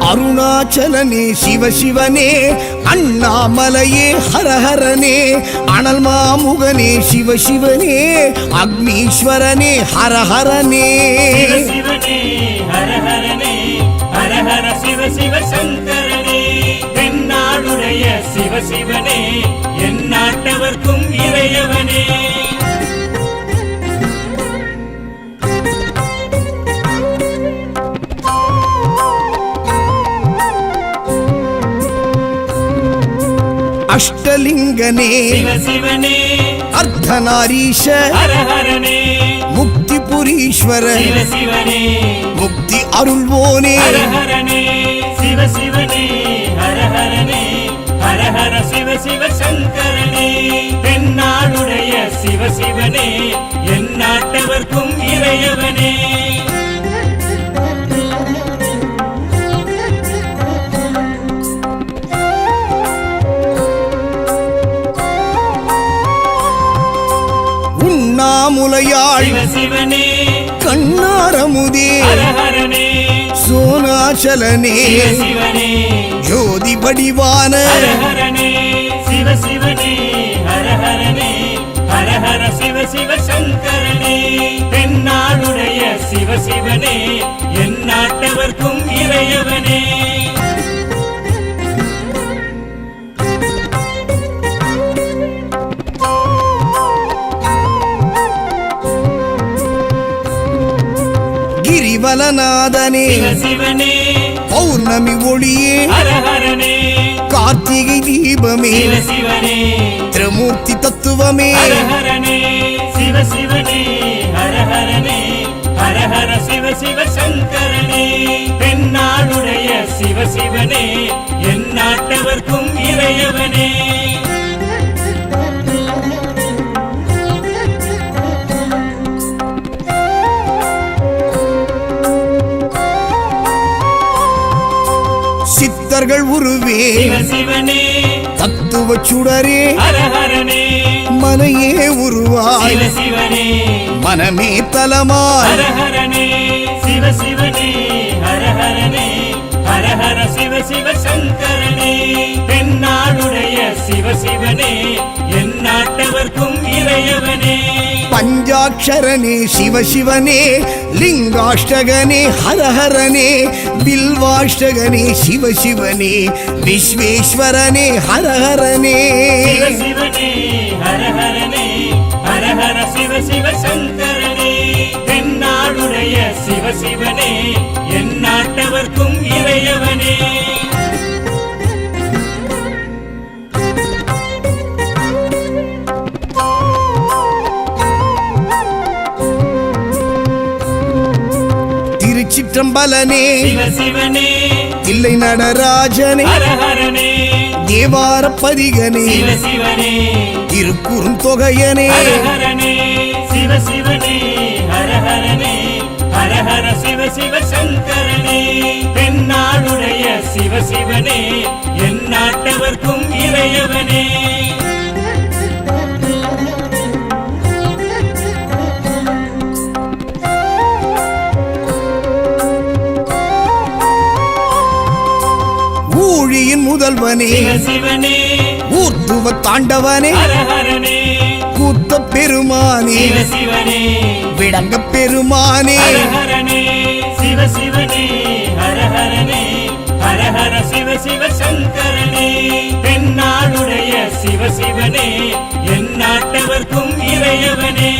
அருணாச்சலனே சிவசிவனே, அண்ணாமலையே ஹரஹரனே, அனல் மாமுகனே சிவசிவனே, அக்னீஸ்வரனே ஹரஹரனே. சிவசிவனே ஹரஹரனே, ஹரஹர சிவ சிவ சங்கரனே, தென்னாடுடைய சிவசிவனே, எந்நாட்டவர்க்கும் இறையவனே. அஷ்டலிங்கனே சிவசிவனே, அர்த்தநாரீஷ ஹரஹரனே, முக்திபுரீஸ்வர சிவசிவனே, முக்தி அருள்வோனே. ஹரஹரனே சிவசிவனே, ஹரஹரனே, ஹரஹர சிவ சிவ சங்கரனே, தென்னாடுடைய சிவசிவனே, எந்நாட்டவர்க்கும் இறையவனே. உண்ணாமுலையாள் சிவசிவனே, கண்ணாரமுதே ஹரஹரனே, சோனாச்சலனே சிவசிவனே, ஜோதி வடிவான ஹரஹரனே சிவசிவனே, ஹரஹரனே, ஹரஹர சிவ சிவ சங்கரனே, தென்னாடுடைய சிவசிவனே, எந்நாட்டவர்க்கும் இறையவனே. கிரிவலநாதனே சிவசிவனே, பௌர்ணமி ஒளியே ஹரஹரனே, கார்த்திகை தீபமே சிவசிவனே, திரிமூர்த்தி தத்துவமே. ஹரஹரனே சிவசிவனே, ஹரஹரனே, ஹரஹர சிவ சிவ சங்கரனே, தென்னாடுடைய சிவசிவனே, எந்நாட்டவர்க்கும் இறையவனே. சித்தர்கள் உருவே சிவசிவனே, தத்துவ சுடரே ஹரஹரனே, மனையே உருவாய் சிவசிவனே, மனமே தலமாய். ஹரஹரனே சிவசிவனே, ஹரஹரனே, ஹரஹர சிவ சிவ சங்கரனே, தென்னாடுடைய சிவசிவனே, எந்நாட்டவர்க்கும் இறையவனே. பஞ்சாட்சரனே சிவசிவனே, லிங்காஷ்டகனே ஹரஹரனே, பில்வாஷ்டகனே சிவசிவனே, விஸ்வேஸ்வரனே ஹரஹரனே. சிவசிவனே, ஹரஹரனே, ஹரஹர சிவ சிவ சங்கரனே, தென்னாடுடைய சிவசிவனே, எந்நாட்டவர்க்கும் இறையவனே. திருச்சிற்றம்பலனே சிவசிவனே, தில்லை நடராஜனே, ஹரஹரனே, தேவார பதிகனே, சிவசிவனே, திருக்குறுந்தொகையனே. ஹரஹரனே சிவசிவனே, ஹரஹரனே, ஹரஹர சிவ சிவ சங்கரனே, தென்னாடுடைய சிவசிவனே, எந்நாட்டவர்க்கும் இறையவனே. ஊழியின் முதல்வனே சிவசிவனே, ஊர்த்துவ தாண்டவனே, ஹரஹரனே, கூத்த பெருமானே, சிவசிவனே, விடங்க பெருமானே. ஹரஹரனே சிவசிவனே, ஹரஹரனே, ஹரஹர சிவ சிவ சங்கரனே, தென்னாடுடைய சிவசிவனே, எந்நாட்டவர்க்கும் இறையவனே.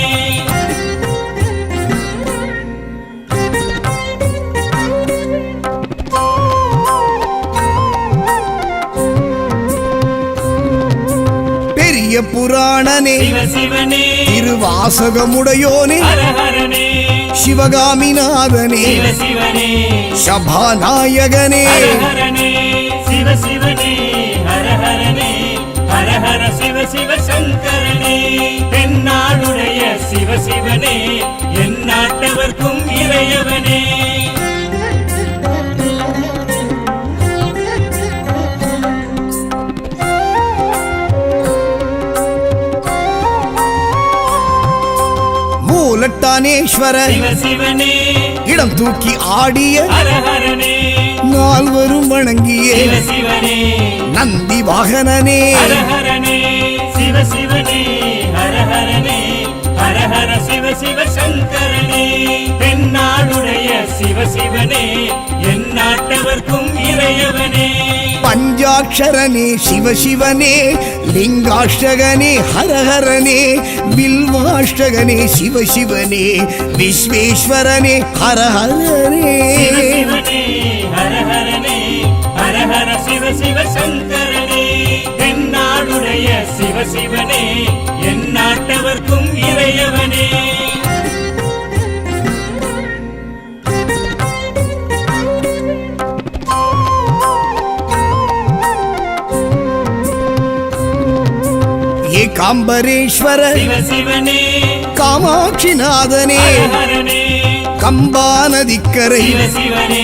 பெரிய புராணனே சிவசிவனே, திருவாசகமுடையோனே, ஹரஹரனே, சிவகாமிநாதனே, சிவசிவனே, சபாநாயகனே. ஹரஹரனே சிவசிவனே, ஹரஹரனே, ஹரஹர சிவ சிவ சங்கரனே, தென்னாடுடைய சிவசிவனே என் நாட்டவர்க்கும் இறையவனே. மூலட்டானேஸ்வர சிவசிவனே இடம் தூக்கி ஆடிய ஹரஹரனே நால்வரும் வணங்கிய சிவசிவனே நந்தி வாகனனே ஹரஹரனே சிவசிவனே ஹரஹரனே ஹரஹர சிவசிவ சங்கரனே தென்னாடுடைய சிவசிவனே என் நாட்டவர்க்கும் இறையவனே. பஞ்சாட்சரனே சிவசிவனே லிங்காஷ்டகனே ஹரஹரனே வில்வாஷ்டகனே சிவசிவனே விஸ்வேஸ்வரனே ஹரஹரனே. சிவசிவனே ஹரஹரனே ஹரஹர சிவசிவ சங்கரனே தென்னாடுடைய சிவசிவனே என் நாட்டவர்க்கும் இறையவனே. ஏகாம்பரேஸ்வர சிவசிவனே காமாட்சிநாதனே ஹரஹரனே கம்பா நதிக்கரை சிவசிவனே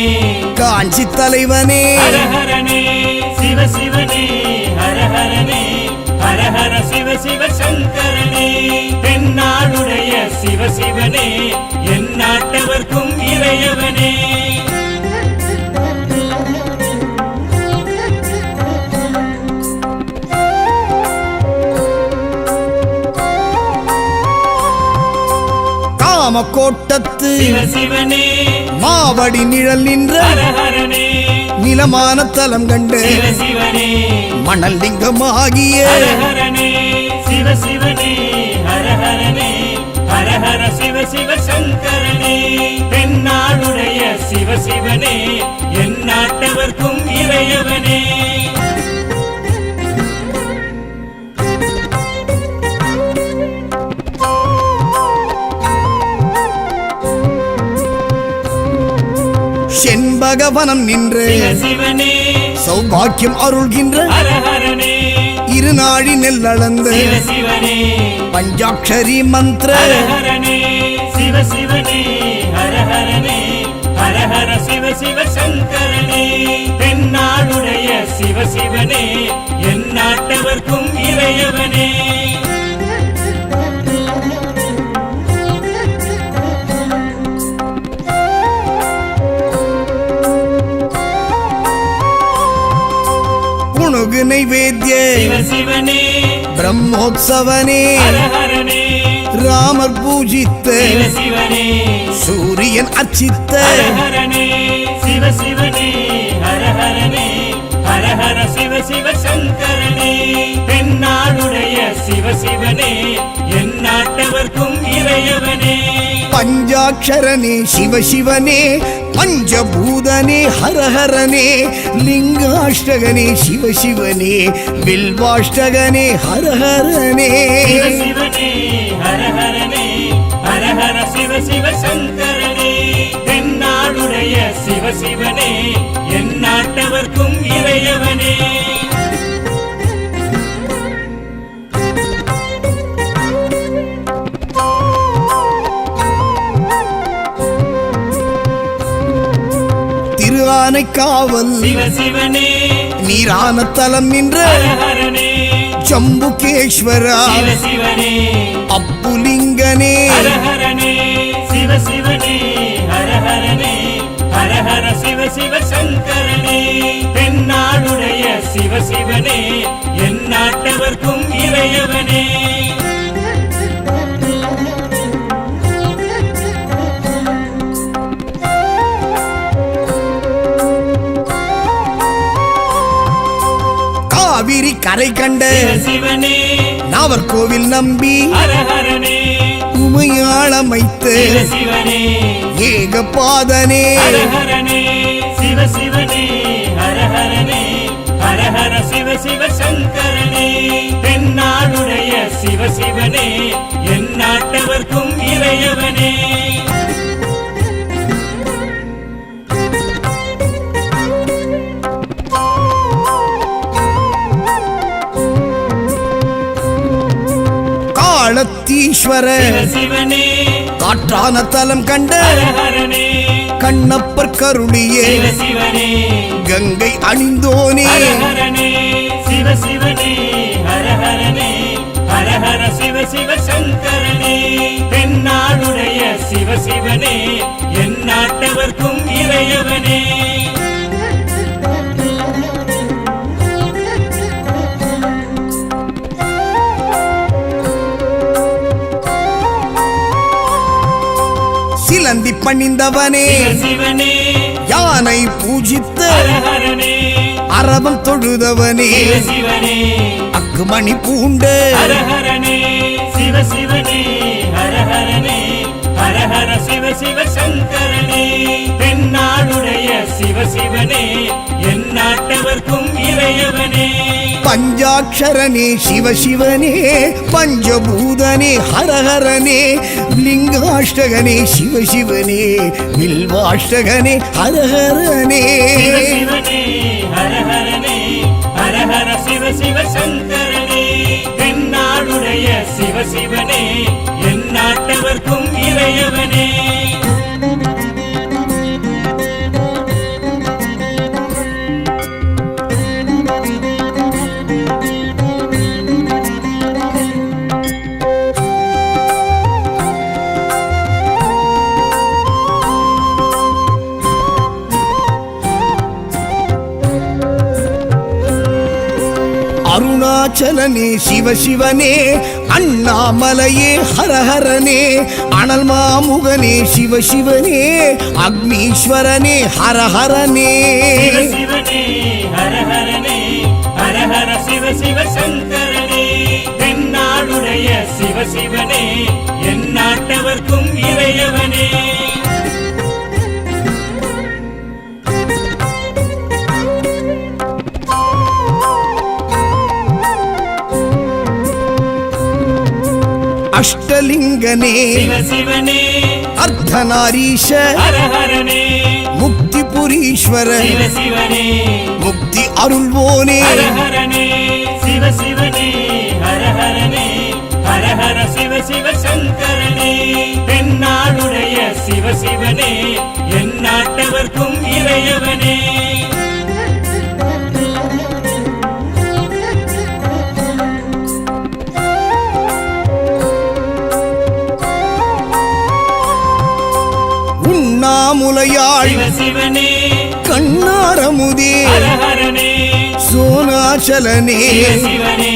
காஞ்சி தலைவனே ஹரஹரனே சிவசிவனே ஹரஹரனே ஹரஹர சிவசிவ சங்கரனே தென்னாடுடைய சிவசிவனே என் நாட்டவர்க்கும் இறையவனே. காமக்கோட்டத்து சிவசிவனே மாவடி நிழல் நின்ற ஹரஹரனே நிலமான தலம் கண்டு சிவசிவனே மணல் லிங்கமாகிய ஹரஹரனே சிவசிவனே ஹரஹரனே ஹரஹர சிவசிவ சங்கரனே தென்னாடுடைய சிவசிவனே என் நாட்டவர்க்கும் இறையவனே. செண்பகவனம் நின்று சிவசிவனே சௌபாக்கியம் அருள்கின்ற ஹரஹரனே இருநாழி நெல்லளந்து சிவசிவனே பஞ்சாட்சரி மந்திர ஹரஹரனே சிவசிவனே ஹரஹரனே ஹரஹர சிவசிவ சங்கரனே தென்னாடுடைய சிவசிவனே என் நாட்டவர்க்கும் இறையவனே. புணுகு நைவேத்திய சிவசிவனே பிரம்மோத்சவனே ஹரஹரனே ராமர் பூஜித்த சிவசிவனே சூரியன் அர்ச்சித்த ஹரஹரனே சிவசிவனே ஹரஹரனே ஹரஹர சிவசிவ சங்கரனே தென்னாடுடைய சிவசிவனே என் நாட்டவர்க்கும் இறையவனே. பஞ்சாட்சரனே சிவசிவனே பஞ்சபூதனே ஹரஹரனே லிங்காஷ்டகனே சிவசிவனே வில்வாஷ்டகனே ஹரஹரனே. சிவசிவனே ஹரஹரனே ஹரஹர சிவசிவ சங்கரனே தென்னாடுடைய சிவசிவனே என் நாட்டவர்க்கும் இறையவனே. திருஆனைக்காவல் சிவசிவனே நீரான தலம் நின்ற ஹரஹரனே ஜம்புகேஸ்வரா சிவசிவனே அப்புலிங்கனே ஹரஹரனே சிவசிவனே ஹரஹரனே ஹரஹர சிவசிவ சங்கரனே தென்னாடுடைய சிவசிவனே என் நாட்டவர்க்கும் இறையவனே. காவிரி கரை கண்ட சிவசிவனே நாவர்கோவில் நம்பி ஹரஹரனே உமையாளமைத்து சிவசிவனே ஏகபாதனே ஹரஹரனே சிவசிவனே ஹரஹரனே ஹரஹர சிவசிவ சங்கரனே தென்னாடுடைய சிவசிவனே என் நாட்டவர்க்கும் இறையவனே. அகத்தீஸ்வர சிவ சிவனே காற்றான தலம் கண்ட ஹர ஹரனே கண்ணப்பர் கருளியே சிவ சிவனே கங்கை அணிந்தோனே ஹர ஹரனே சிவ சிவனே ஹர ஹரனே ஹர ஹர சிவ சிவ சங்கரனே தென்னாடுடைய சிவ சிவனே எந்நாட்டவர்க்கும் இறையவனே சிலந்தி பணிந்தவனே சிவ சிவனே யானை பூஜித்த ஹர ஹரனே அரவம் தொழுதவனே சிவ சிவனே அக்குமணி பூண்ட ஹர ஹரனே சிவ சிவனே ஹர ஹரனே ஹர ஹர சிவ சிவ சங்கரனே தென்னாடுடைய சிவ சிவனே எந்நாட்டவர்க்கும் இறையவனே பஞ்சாட்சரனே சிவசிவனே பஞ்சபூதனே ஹரஹரனே லிங்காஷ்டகனே சிவசிவனே வில்வாஷ்டகனே ஹரஹரனே சிவ சிவனே ஹர ஹரனே ஹர ஹர சிவ சிவ சங்கரனே தென்னாடுடைய சிவ சிவனே எந்நாட்டவர்க்கும் இறையவனே அருணாச்சலனே சிவசிவனே அண்ணாமலையே ஹரஹரனே அனல் மாமுகனே சிவசிவனே அக்னீஸ்வரனே ஹரஹரனே சிவ சிவனே ஹர ஹரனே ஹர ஹர சிவ சிவ சங்கரனே தென்னாடுடைய சிவ சிவனே எந்நாட்டவர்க்கும் இறையவனே அஷ்டலிங்கனே சிவ சிவனே அர்த்தநாரீஷ ஹர ஹரனே முக்திபுரீஸ்வர சிவ சிவனே முக்தி அருள்வோனே ஹர ஹரனே சிவ சிவனே ஹர ஹரனே ஹர ஹர சிவ சிவ சங்கரனே தென்னாடுடைய சிவ சிவனே எந்நாட்டவர்க்கும் இறையவனே உண்ணாமுலையாள் சிவ சிவனே கண்ணாரமுதே ஹர ஹரனே சோனாச்சலனே சிவ சிவனே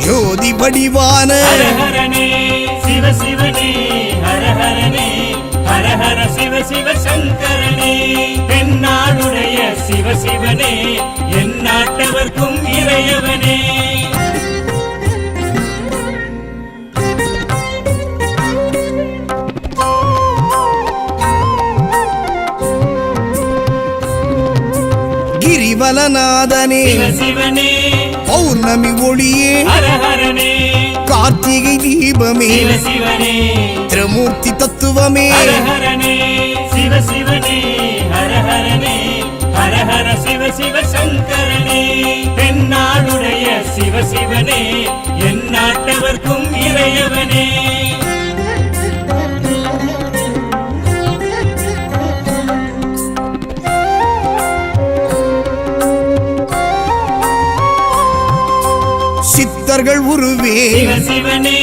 ஜோதி வடிவான ஹர ஹரனே சிவ சிவனே ஹர ஹரனே ஹர ஹர சிவ சிவ சங்கரனே தென்னாடுடைய சிவ சிவனே எந்நாட்டவர்க்கும் இறையவனே கிரிவலநாதனே சிவ சிவனே பௌர்ணமி ஒளியே ஹர ஹரனே கார்த்திகை தீபமே சிவ சிவனே திரிமூர்த்தி தத்துவமே ஹர ஹரனே சிவ சிவனே ஹர ஹரனே ஹர ஹர சிவ சிவ சங்கரனே தென்னாடுடைய சிவ சிவனே எந்நாட்டவர்க்கும் இறையவனே சித்தர்கள் உருவே சிவ சிவனே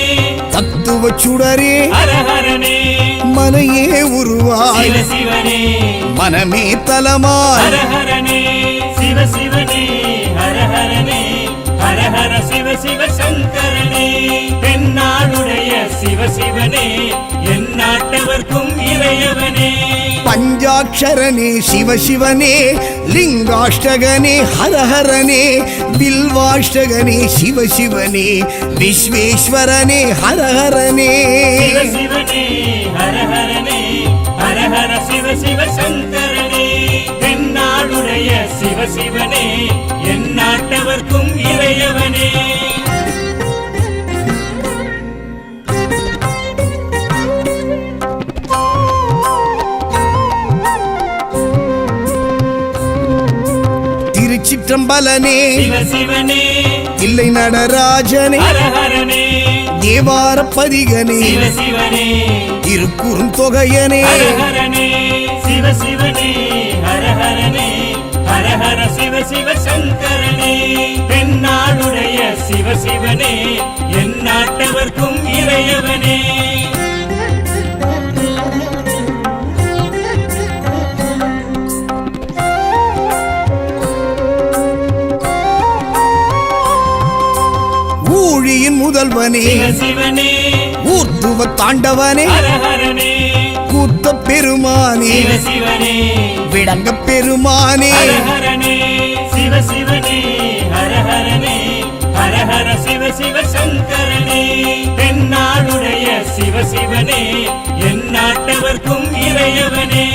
தத்துவ சுடரே ஹர ஹரனே மனையே உருவாய் சிவ சிவனே மனமே தலமாய் ஹர ஹரனே சிவ சிவனே ஹர ஹரனே ஹர ஹர சிவ சிவ சங்கரனே தென்னாடுடைய சிவ சிவனே எந்நாட்டவர்க்கும் இறையவனே பஞ்சாட்சரனே சிவசிவனே லிங்காஷ்டகனே ஹரஹரனே வில்வாஷ்டகனே சிவசிவனே விஸ்வேஸ்வரனே ஹரஹரனே சிவ சிவனே ஹர ஹரனே ஹர ஹர சிவ சிவ சங்கரனே தென்னாடுடைய சிவ சிவனே எந்நாட்டவர்க்கும் இறையவனே திருச்சிற்றம்பலனே சிவ சிவனே தில்லை நடராஜனே ஹர ஹரனே தேவார பதிகனே சிவ சிவனே திருக்குறுந்தொகையனே ஹர ஹரனே சிவ சிவனே ஹர ஹரனே ஹர ஹர சிவ சிவ சங்கரனே தென்னாடுடைய சிவ சிவனே என் நாட்டவர்க்கும் இறையவனே ஊழியின் முதல்வனே சிவ சிவனே ஊர்த்துவ தாண்டவனே ஹர ஹரனே கூத்த பெருமானே சிவ சிவனே விடங்க பெருமானே ஹர ஹரனே சிவ சிவனே ஹர ஹரனே ஹர ஹர சிவ சிவ சங்கரனே தென்னாடுடைய சிவ சிவனே என் நாட்டவர்க்கும் இறையவனே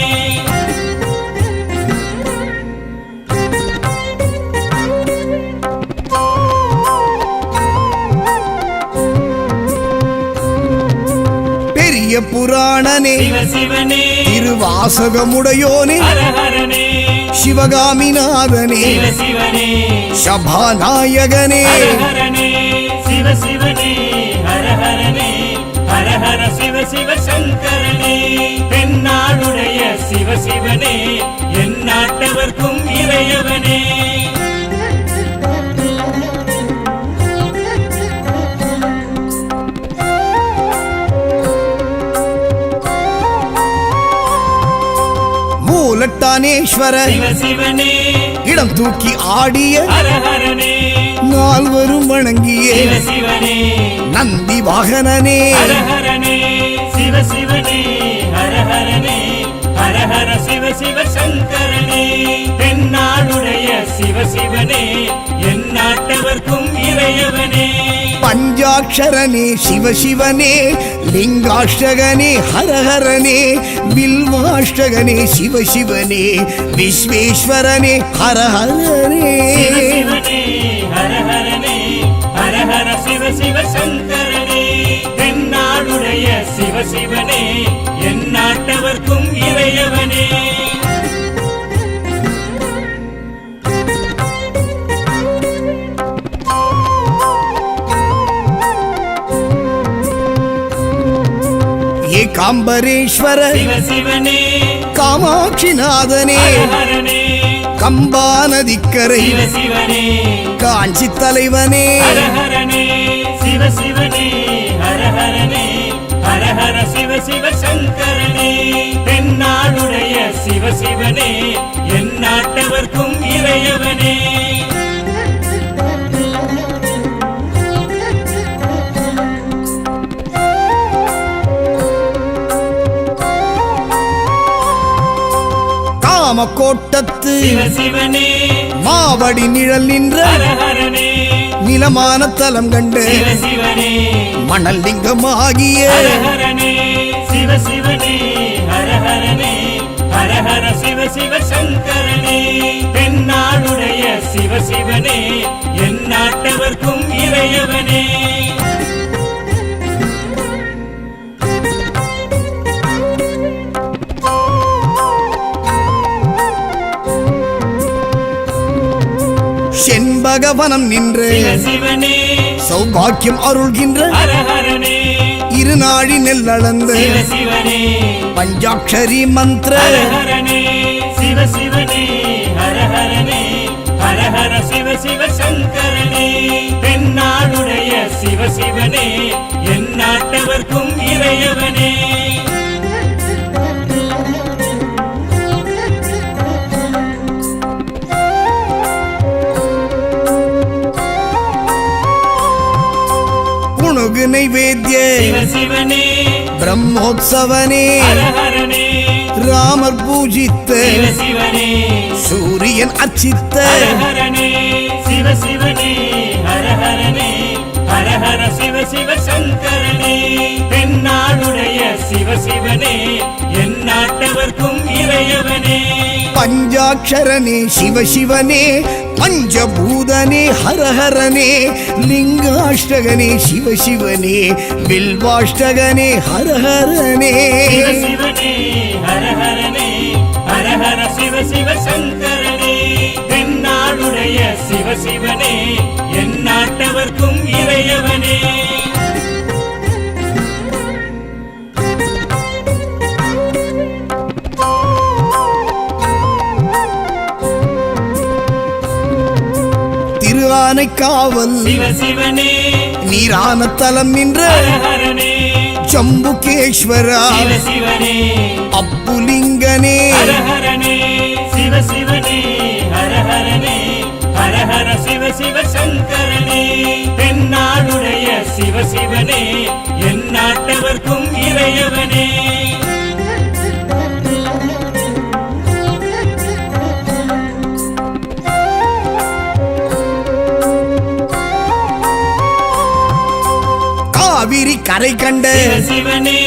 பெரிய புராணனே சிவ சிவனே திருவாசகமுடையோனே ஹர ஹரனே சிவகாமிநாதனே சிவ சிவனே சபாநாயகனே ஹர ஹரனே சிவ சிவனே ஹர ஹரனே ஹர ஹர சிவ சிவ சங்கரனே தென்னாடுடைய சிவ சிவனே என் நாட்டவர்க்கும் இறையவனே மூலட்டானேஸ்வர சிவ சிவனே இடம் தூக்கி ஆடிய ஹர ஹரனே நால்வரும் வணங்கிய சிவ சிவனே நந்தி வாகனனே ஹர ஹரனே சிவ சிவனே ஹர ஹரனே ஹர ஹர சிவ சிவ சங்கரனே தென்னாடுடைய சிவ சிவனே என் நாட்டவர்க்கும் இறையவனே பஞ்சாட்சரனே சிவசிவனே லிங்காஷ்டகனே ஹரஹரனே பில்வாஷ்டகனே சிவசிவனே விஸ்வேஸ்வரனே ஹரஹரனே சிவ சிவனே ஹர ஹரனே ஹர ஹர சிவ சிவ சங்கரனே தென்னாடுடைய சிவ சிவனே என் நாட்டவர்க்கும் இறையவனே ஏகாம்பரேஸ்வர சிவ சிவனே காமாட்சிநாதனே ஹர ஹரனே கம்பா நதிக்கரை சிவ சிவனே காஞ்சி தலைவனே ஹர ஹரனே சிவ சிவனே ஹர ஹரனே ஹர ஹர சிவ சிவ சங்கரனே தென்னாடுடைய சிவ சிவனே என் நாட்டவர்க்கும் இறையவனே காமக்கோட்டத்து சிவ சிவனே மாவடி நிழல் நின்ற ஹர ஹரனே நிலமான தலம் கண்டு சிவ சிவனே மணல் லிங்கமாகிய ஹர ஹரனே சிவ சிவனே ஹர ஹரனே ஹர ஹர சிவ சிவ சங்கரனே தென்னாடுடைய சிவ சிவனே என் நாட்டவர்க்கும் இறையவனே செண்பகவனம் நின்று சிவ சிவனே சௌபாக்கியம் அருள்கின்ற ஹர ஹரனே இருநாழி நெல்லளந்து சிவ சிவனே பஞ்சாட்சரி மந்திர ஹர ஹரனே சிவ சிவனே ஹர ஹரனே ஹர ஹர சிவ சிவ சங்கரனே தென்னாடுடைய சிவ சிவனே என் நாட்டவர்க்கும் இறையவனே புணுகு நைவேத்திய சிவ சிவனே பிரம்மோத்சவனே ஹர ஹரனே ராமர் பூஜித்த சிவ சிவனே சூரியன் அர்ச்சித்த ஹர ஹரனே சிவ சிவனே ஹர ஹரனே ஹர ஹர சிவ சிவ சங்கரனே தென்னாடுடைய சிவ சிவனே என் நாட்டவர்க்கும் இறையவனே பஞ்சாட்சரனே சிவசிவனே பஞ்சபூதனே ஹரஹரனே லிங்காஷ்டகனே சிவசிவனே பில்வாஷ்டகனே ஹரஹரனே சிவ சிவனே ஹர ஹரனே ஹர ஹர சிவ சிவ சங்கரனே தென்னாடுடைய சிவ சிவனே என் நாட்டவர்க்கும் இறையவனே யானை காவல் சிவ சிவனே நீரான தலம் நின்ற ஹர ஹரனே ஜம்புகேஸ்வரா சிவ சிவனே அப்புலிங்கனே ஹர ஹரனே சிவ சிவனே ஹர ஹரனே ஹர ஹர சிவ சிவ சங்கரனே தென்னாடுடைய சிவ சிவனே எந்நாட்டவர்க்கும் இறையவனே காவிரி கரை கண்ட சிவ சிவனே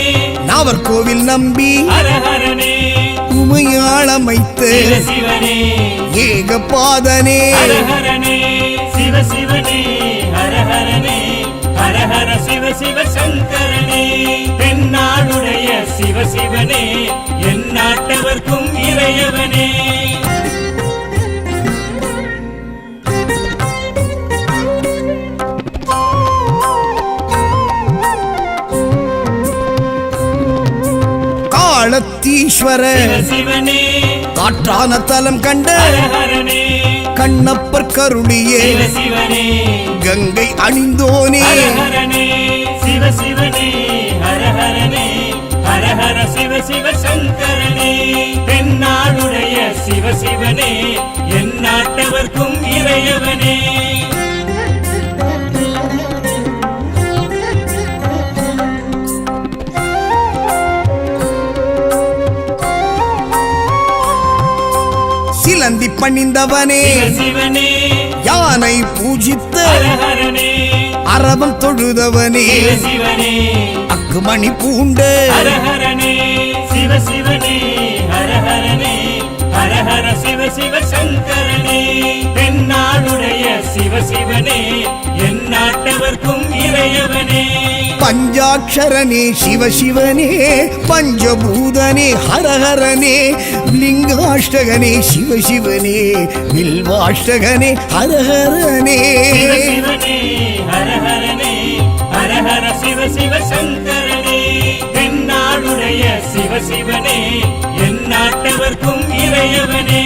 நாவர்கோவில் நம்பி ஹர ஹரனே உமையாளமைத்த சிவ சிவனே ஏகபாதனே ஹர ஹரனே சிவ சிவனே ஹர ஹரனே ஹர ஹர சிவ சிவ சங்கரனே தென்னாடுடைய சிவ சிவனே எந்நாட்டவர்க்கும் இறையவனே காலத்தீஸ்வர சிவ சிவனே காற்றான தலம் கண்ட ஹர ஹரனே கண்ணப்பர் கருளியே சிவ சிவனே கங்கை அணிந்தோனே ஹர ஹரனே சிவ சிவனே ஹர ஹரனே ஹர ஹர சிவ சிவ சங்கரனே தென்னாடுடைய சிவ சிவனே எந்நாட்டவர்க்கும் இறையவனே சிலந்தி பணிந்தவனே சிவ சிவனே யானை பூஜித்த ஹர ஹரனே அரவம் தொழுதவனே சிவ சிவனே அக்குமணி பூண்ட ஹர ஹரனே சிவ சிவனே ஹர ஹரனே ஹர ஹர சிவ சிவ சங்கரனே தென்னாடுடைய சிவ சிவனே எந்நாட்டவர்க்கும் இறையவனே பஞ்சாட்சரனே சிவசிவனே பஞ்சபூதனே ஹரஹரனே லிங்காஷ்டகனே சிவசிவனே வில்வாஷ்டகனே ஹரஹரனே சிவ சிவனே ஹர ஹரனே ஹர ஹர சிவ சிவ சங்கரனே தென்னாடுடைய சிவ சிவனே எந்நாட்டவர்க்கும் இறையவனே